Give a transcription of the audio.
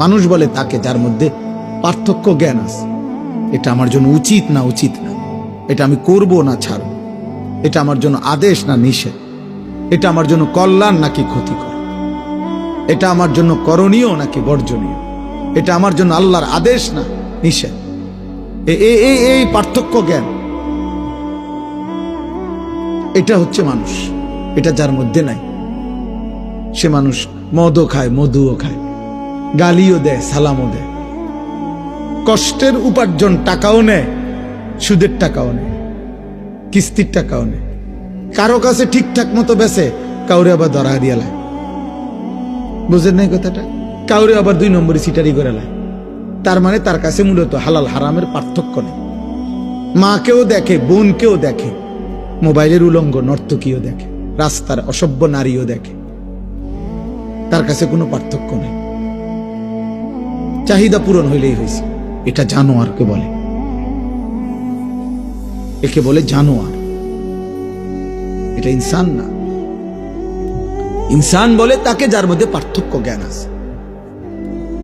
মানুষ বলে তাকে যার মধ্যে পার্থক্য জ্ঞান আছে। এটা আমার জন্য উচিত না উচিত না, এটা আমি করব না ছাড়ব, এটা আমার জন্য আদেশ না নিষেধ, এটা আমার জন্য কল্যাণ নাকি ক্ষতিকর, এটা আমার জন্য করণীয় নাকি বর্জনীয়, এটা আমার জন্য আল্লাহর আদেশ না নিষেধ। এই পার্থক্য জ্ঞান, এটা হচ্ছে মানুষ। এটা যার মধ্যে নাই, সে মানুষ মদও খায়, মধুও খায়, গালিও দেয়, সালামও দেয়, কষ্টের উপার্জন টাকাও নেয়, সুদের টাকাও নেয়, কিস্তির টাকাও নেয়, কারো কাছে ঠিকঠাক মতো বেচে, কাউরে আবার ধরা দিয়া লায়। বুঝেন নাই কথাটা? কাউরে আবার 2 নম্বরে সিটারি করে লায়। তার মানে তার কাছে মূলত হালাল হারামের পার্থক্য নেই। মাকেও দেখে, বোনকেও দেখে, মোবাইলের উলঙ্গ নর্তকীও দেখে, রাস্তার অসভ্য নারীও দেখে, তার কাছে কোনো পার্থক্য নেই। চাহিদা পূরণ হইলেই হয়েছে। এটা জানোয়ারকে বলে, একে বলে জানোয়ার, এটা ইনসান না। ইনসান বলে তাকে যার মধ্যে পার্থক্য জ্ঞান আছে।